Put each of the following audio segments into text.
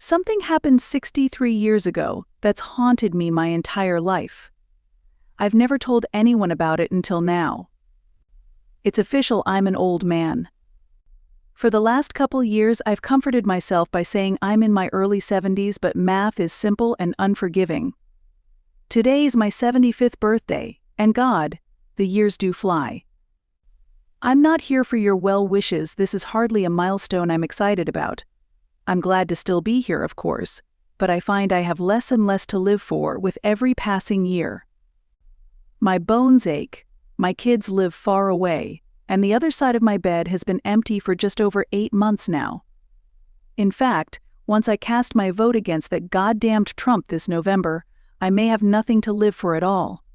Something happened 63 years ago that's haunted me my entire life. I've never told anyone about it until now. It's official, I'm an old man. For the last couple years, I've comforted myself by saying I'm in my early 70s, but math is simple and unforgiving. Today is my 75th birthday, and God, the years do fly. I'm not here for your well wishes. This is hardly a milestone I'm excited about. I'm glad to still be here, of course, but I find I have less and less to live for with every passing year. My bones ache, my kids live far away, and the other side of my bed has been empty for just over 8 months now. In fact, once I cast my vote against that goddamned Trump this November, I may have nothing to live for at all.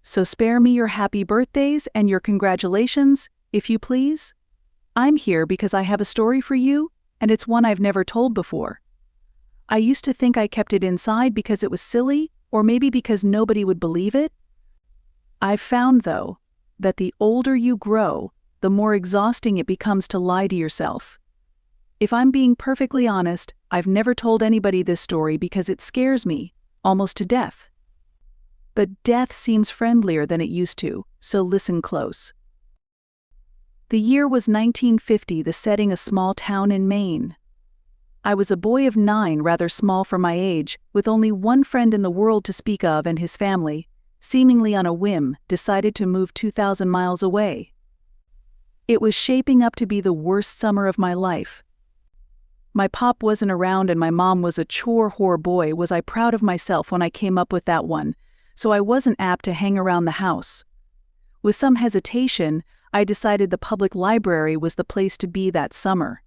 So spare me your happy birthdays and your congratulations, if you please. I'm here because I have a story for you, and it's one I've never told before. I used to think I kept it inside because it was silly, or maybe because nobody would believe it. I've found, though, that the older you grow, the more exhausting it becomes to lie to yourself. If I'm being perfectly honest, I've never told anybody this story because it scares me, almost to death. But death seems friendlier than it used to, so listen close. The year was 1950, the setting a small town in Maine. I was a boy of 9, rather small for my age, with only one friend in the world to speak of, and his family, seemingly on a whim, decided to move 2,000 miles away. It was shaping up to be the worst summer of my life. My pop wasn't around and my mom was a chore whore. Boy, was I proud of myself when I came up with that one, so I wasn't apt to hang around the house. With some hesitation, I decided the public library was the place to be that summer.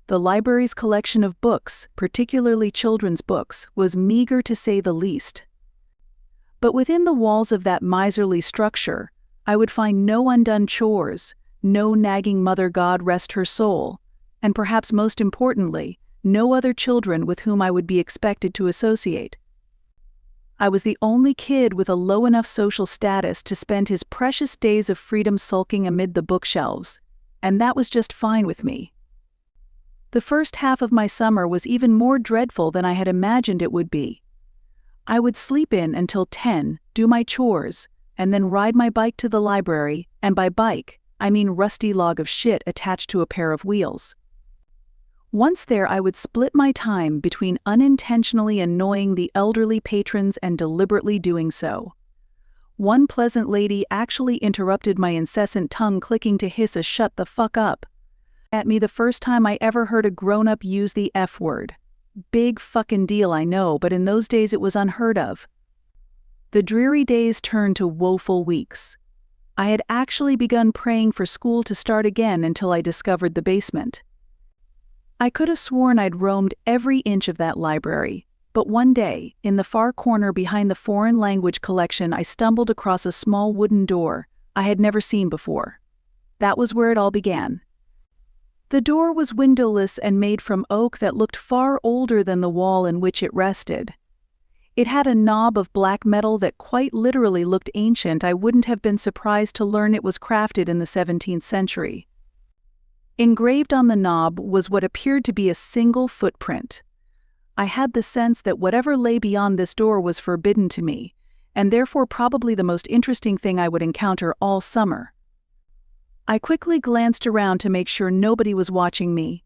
The library's collection of books, particularly children's books, was meager to say the least. But within the walls of that miserly structure, I would find no undone chores, no nagging mother, God rest her soul, and perhaps most importantly, no other children with whom I would be expected to associate. I was the only kid with a low enough social status to spend his precious days of freedom sulking amid the bookshelves, and that was just fine with me. The first half of my summer was even more dreadful than I had imagined it would be. I would sleep in until 10, do my chores, and then ride my bike to the library, and by bike, I mean rusty log of shit attached to a pair of wheels. Once there, I would split my time between unintentionally annoying the elderly patrons and deliberately doing so. One pleasant lady actually interrupted my incessant tongue clicking to hiss a "shut the fuck up" at me the first time I ever heard a grown-up use the F word. Big fucking deal, I know, but in those days it was unheard of. The dreary days turned to woeful weeks. I had actually begun praying for school to start again until I discovered the basement. I could have sworn I'd roamed every inch of that library, but one day, in the far corner behind the foreign language collection, I stumbled across a small wooden door I had never seen before. That was where it all began. The door was windowless and made from oak that looked far older than the wall in which it rested. It had a knob of black metal that quite literally looked ancient. I wouldn't have been surprised to learn it was crafted in the 17th century. Engraved on the knob was what appeared to be a single footprint. I had the sense that whatever lay beyond this door was forbidden to me, and therefore probably the most interesting thing I would encounter all summer. I quickly glanced around to make sure nobody was watching me,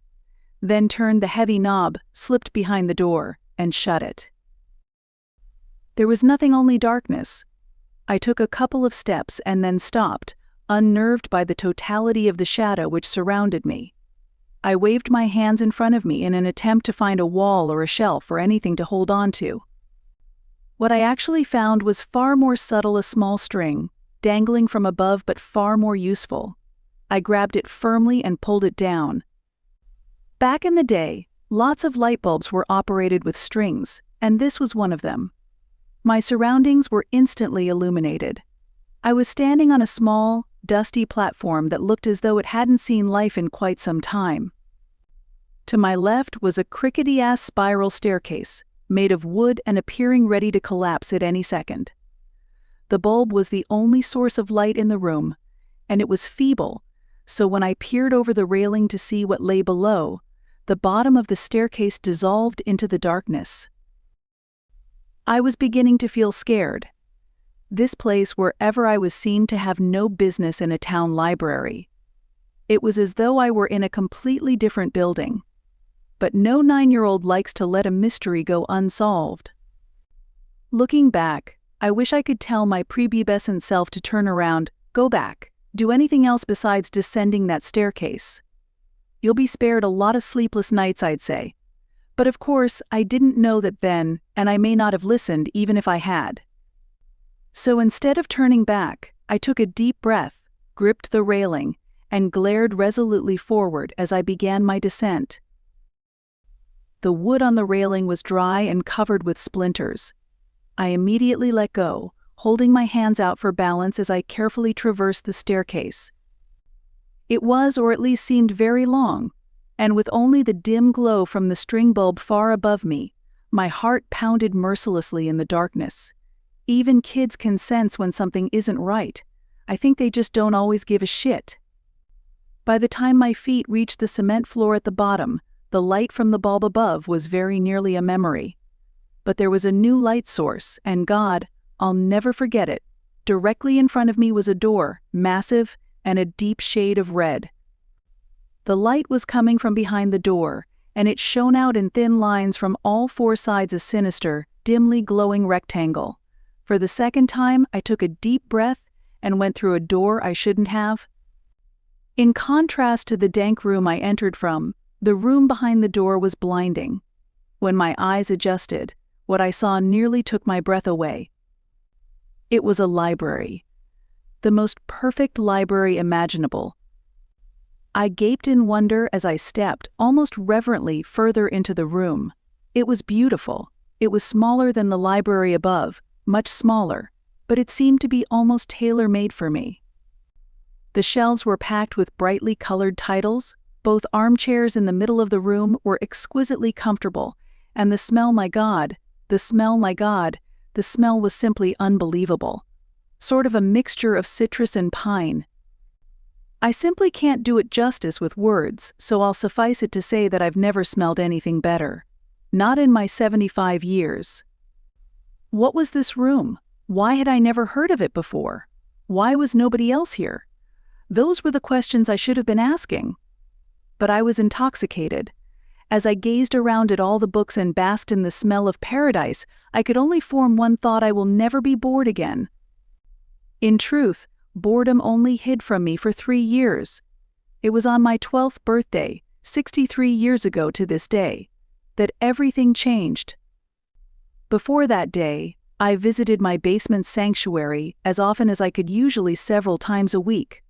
then turned the heavy knob, slipped behind the door, and shut it. There was nothing, only darkness. I took a couple of steps and then stopped, unnerved by the totality of the shadow which surrounded me. I waved my hands in front of me in an attempt to find a wall or a shelf or anything to hold on to. What I actually found was far more subtle, a small string, dangling from above but far more useful. I grabbed it firmly and pulled it down. Back in the day, lots of light bulbs were operated with strings, and this was one of them. My surroundings were instantly illuminated. I was standing on a small, dusty platform that looked as though it hadn't seen life in quite some time. To my left was a crickety-ass spiral staircase, made of wood and appearing ready to collapse at any second. The bulb was the only source of light in the room, and it was feeble, so when I peered over the railing to see what lay below, the bottom of the staircase dissolved into the darkness. I was beginning to feel scared. This place, wherever I was, seemed to have no business in a town library. It was as though I were in a completely different building. But no 9-year-old likes to let a mystery go unsolved. Looking back, I wish I could tell my prepubescent self to turn around, go back, do anything else besides descending that staircase. You'll be spared a lot of sleepless nights, I'd say. But of course, I didn't know that then, and I may not have listened even if I had. So instead of turning back, I took a deep breath, gripped the railing, and glared resolutely forward as I began my descent. The wood on the railing was dry and covered with splinters. I immediately let go, holding my hands out for balance as I carefully traversed the staircase. It was, or at least seemed, very long, and with only the dim glow from the string bulb far above me, my heart pounded mercilessly in the darkness. Even kids can sense when something isn't right. I think they just don't always give a shit. By the time my feet reached the cement floor at the bottom, the light from the bulb above was very nearly a memory. But there was a new light source, and God, I'll never forget it. Directly in front of me was a door, massive and a deep shade of red. The light was coming from behind the door, and it shone out in thin lines from all four sides, a sinister, dimly glowing rectangle. For the second time, I took a deep breath and went through a door I shouldn't have. In contrast to the dank room I entered from, the room behind the door was blinding. When my eyes adjusted, what I saw nearly took my breath away. It was a library. The most perfect library imaginable. I gaped in wonder as I stepped, almost reverently, further into the room. It was beautiful. It was smaller than the library above, much smaller, but it seemed to be almost tailor-made for me. The shelves were packed with brightly colored titles. Both armchairs in the middle of the room were exquisitely comfortable, and the smell, my God, the smell was simply unbelievable. Sort of a mixture of citrus and pine. I simply can't do it justice with words, so I'll suffice it to say that I've never smelled anything better. Not in my 75 years. What was this room? Why had I never heard of it before? Why was nobody else here? Those were the questions I should have been asking. But I was intoxicated. As I gazed around at all the books and basked in the smell of paradise, I could only form one thought: I will never be bored again. In truth, boredom only hid from me for 3 years. It was on my 12th birthday, 63 years ago to this day, that everything changed. Before that day, I visited my basement sanctuary as often as I could, usually several times a week.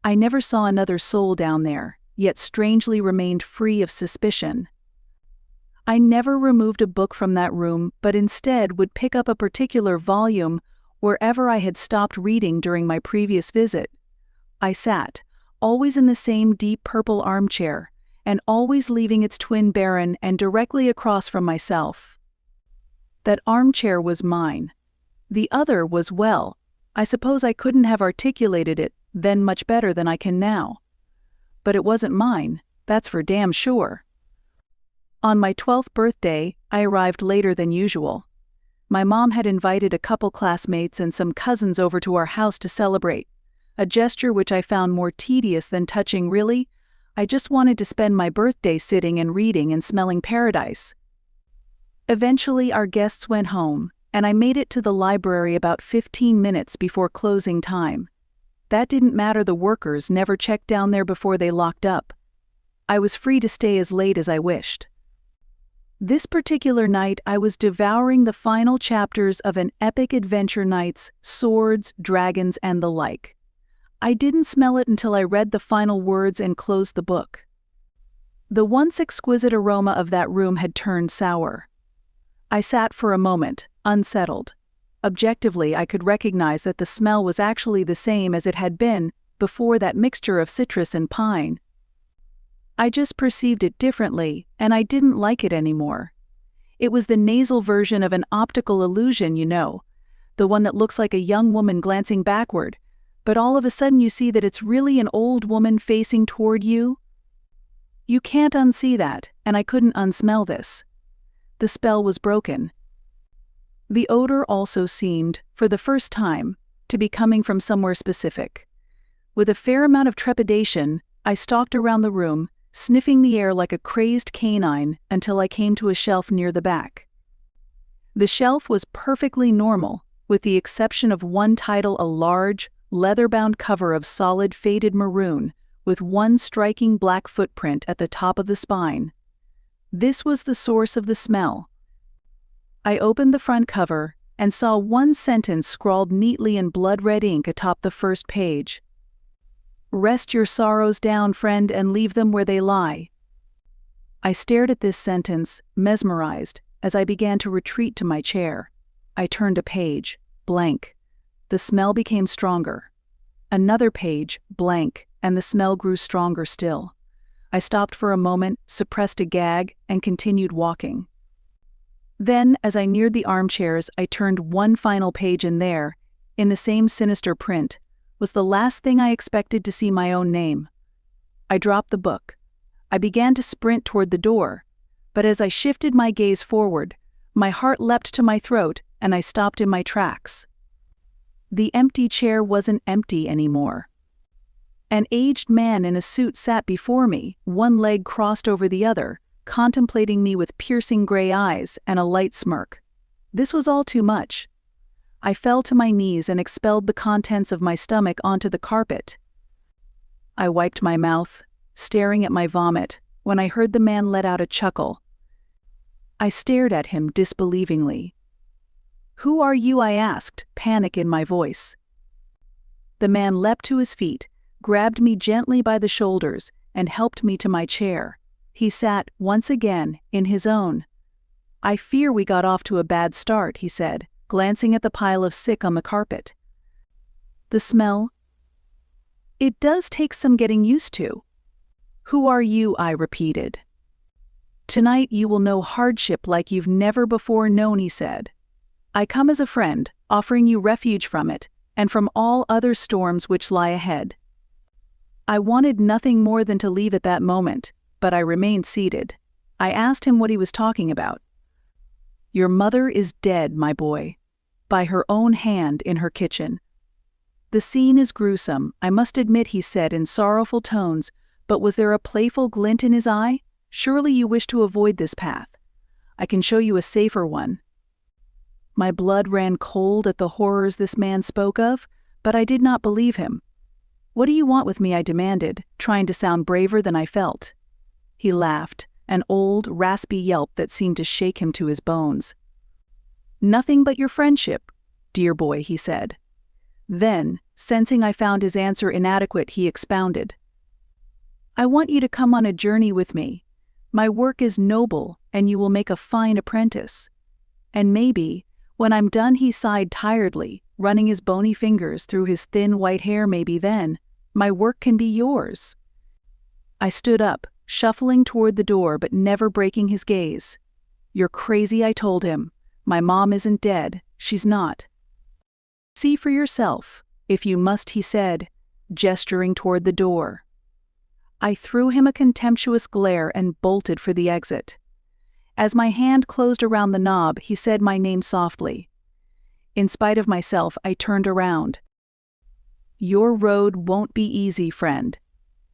I never saw another soul down there, yet strangely remained free of suspicion. I never removed a book from that room, but instead would pick up a particular volume wherever I had stopped reading during my previous visit. I sat, always in the same deep purple armchair, and always leaving its twin barren and directly across from myself. That armchair was mine. The other was, well, I suppose I couldn't have articulated it then much better than I can now. But it wasn't mine, that's for damn sure. On my 12th birthday, I arrived later than usual. My mom had invited a couple classmates and some cousins over to our house to celebrate, a gesture which I found more tedious than touching. Really, I just wanted to spend my birthday sitting and reading and smelling paradise. Eventually, our guests went home, and I made it to the library about 15 minutes before closing time. That didn't matter, the workers never checked down there before they locked up. I was free to stay as late as I wished. This particular night, I was devouring the final chapters of an epic adventure: knights, swords, dragons, and the like. I didn't smell it until I read the final words and closed the book. The once exquisite aroma of that room had turned sour. I sat for a moment, unsettled. Objectively, I could recognize that the smell was actually the same as it had been before, that mixture of citrus and pine. I just perceived it differently, and I didn't like it anymore. It was the nasal version of an optical illusion, you know, the one that looks like a young woman glancing backward, but all of a sudden you see that it's really an old woman facing toward you. You can't unsee that, and I couldn't unsmell this. The spell was broken. The odor also seemed, for the first time, to be coming from somewhere specific. With a fair amount of trepidation, I stalked around the room, sniffing the air like a crazed canine until I came to a shelf near the back. The shelf was perfectly normal, with the exception of one title, a large, leather-bound cover of solid faded maroon, with one striking black footprint at the top of the spine. This was the source of the smell. I opened the front cover and saw one sentence scrawled neatly in blood-red ink atop the first page. "Rest your sorrows down, friend, and leave them where they lie." I stared at this sentence, mesmerized, as I began to retreat to my chair. I turned a page, blank. The smell became stronger. Another page, blank, and the smell grew stronger still. I stopped for a moment, suppressed a gag, and continued walking. Then, as I neared the armchairs, I turned one final page, and there, in the same sinister print, was the last thing I expected to see: my own name. I dropped the book. I began to sprint toward the door, but as I shifted my gaze forward, my heart leapt to my throat and I stopped in my tracks. The empty chair wasn't empty anymore. An aged man in a suit sat before me, one leg crossed over the other, contemplating me with piercing gray eyes and a light smirk. This was all too much. I fell to my knees and expelled the contents of my stomach onto the carpet. I wiped my mouth, staring at my vomit, when I heard the man let out a chuckle. I stared at him disbelievingly. "Who are you?" I asked, panic in my voice. The man leapt to his feet, grabbed me gently by the shoulders, and helped me to my chair. He sat, once again, in his own. "I fear we got off to a bad start," he said, glancing at the pile of sick on the carpet. "The smell? It does take some getting used to." "Who are you?" I repeated. "Tonight you will know hardship like you've never before known," he said. "I come as a friend, offering you refuge from it, and from all other storms which lie ahead." I wanted nothing more than to leave at that moment, but I remained seated. I asked him what he was talking about. "Your mother is dead, my boy, by her own hand in her kitchen." "The scene is gruesome, I must admit," he said in sorrowful tones, but was there a playful glint in his eye? "Surely you wish to avoid this path. I can show you a safer one." My blood ran cold at the horrors this man spoke of, but I did not believe him. "What do you want with me?" I demanded, trying to sound braver than I felt. He laughed, an old, raspy yelp that seemed to shake him to his bones. "Nothing but your friendship, dear boy," he said. Then, sensing I found his answer inadequate, he expounded. "I want you to come on a journey with me. My work is noble, and you will make a fine apprentice. And maybe, when I'm done," he sighed tiredly, running his bony fingers through his thin white hair, "maybe then, my work can be yours." I stood up, shuffling toward the door but never breaking his gaze. "You're crazy," I told him. "My mom isn't dead, she's not." "See for yourself, if you must," he said, gesturing toward the door. I threw him a contemptuous glare and bolted for the exit. As my hand closed around the knob, he said my name softly. In spite of myself, I turned around. "Your road won't be easy, friend.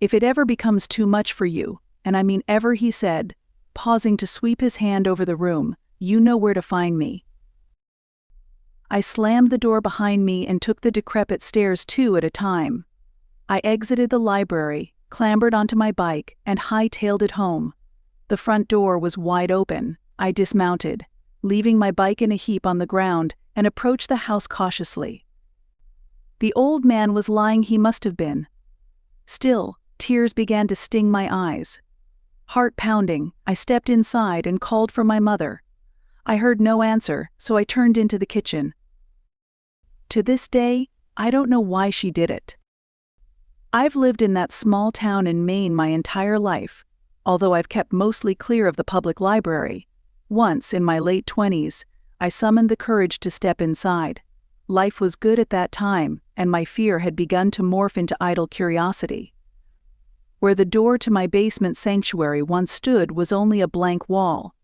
If it ever becomes too much for you, and I mean ever," he said, pausing to sweep his hand over the room, "you know where to find me." I slammed the door behind me and took the decrepit stairs 2 at a time. I exited the library, clambered onto my bike, and hightailed it home. The front door was wide open. I dismounted, leaving my bike in a heap on the ground, and approached the house cautiously. The old man was lying. He must have been. Still, tears began to sting my eyes. Heart pounding, I stepped inside and called for my mother. I heard no answer, so I turned into the kitchen. To this day, I don't know why she did it. I've lived in that small town in Maine my entire life, although I've kept mostly clear of the public library. Once, in my late 20s, I summoned the courage to step inside. Life was good at that time, and my fear had begun to morph into idle curiosity. Where the door to my basement sanctuary once stood was only a blank wall.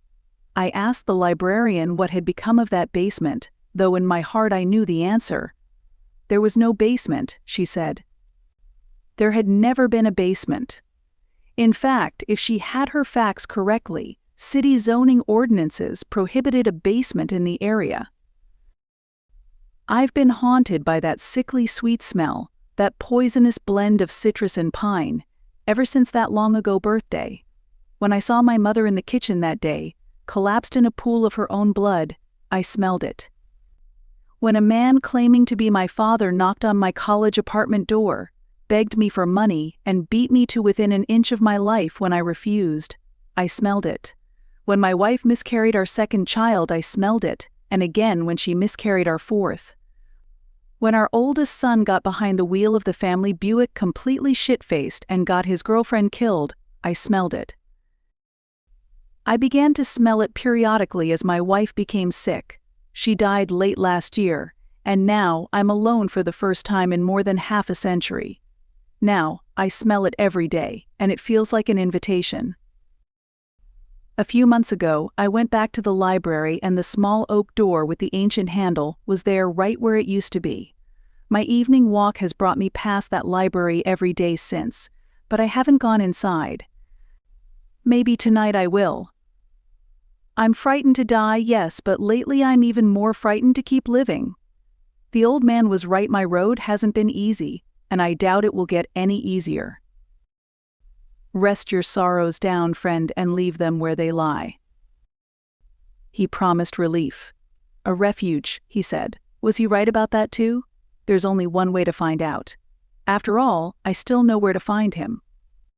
I asked the librarian what had become of that basement, though in my heart I knew the answer. There was no basement, she said. There had never been a basement. In fact, if she had her facts correctly, city zoning ordinances prohibited a basement in the area. I've been haunted by that sickly sweet smell, that poisonous blend of citrus and pine, ever since that long-ago birthday. When I saw my mother in the kitchen that day, collapsed in a pool of her own blood, I smelled it. When a man claiming to be my father knocked on my college apartment door, begged me for money, and beat me to within an inch of my life when I refused, I smelled it. When my wife miscarried our second child, I smelled it, and again when she miscarried our fourth. When our oldest son got behind the wheel of the family Buick completely shit-faced and got his girlfriend killed, I smelled it. I began to smell it periodically as my wife became sick. She died late last year, and now I'm alone for the first time in more than half a century. Now, I smell it every day, and it feels like an invitation. A few months ago, I went back to the library and the small oak door with the ancient handle was there right where it used to be. My evening walk has brought me past that library every day since, but I haven't gone inside. Maybe tonight I will. I'm frightened to die, yes, but lately I'm even more frightened to keep living. The old man was right, my road hasn't been easy, and I doubt it will get any easier. Rest your sorrows down, friend, and leave them where they lie. He promised relief. A refuge, he said. Was he right about that too? There's only one way to find out. After all, I still know where to find him.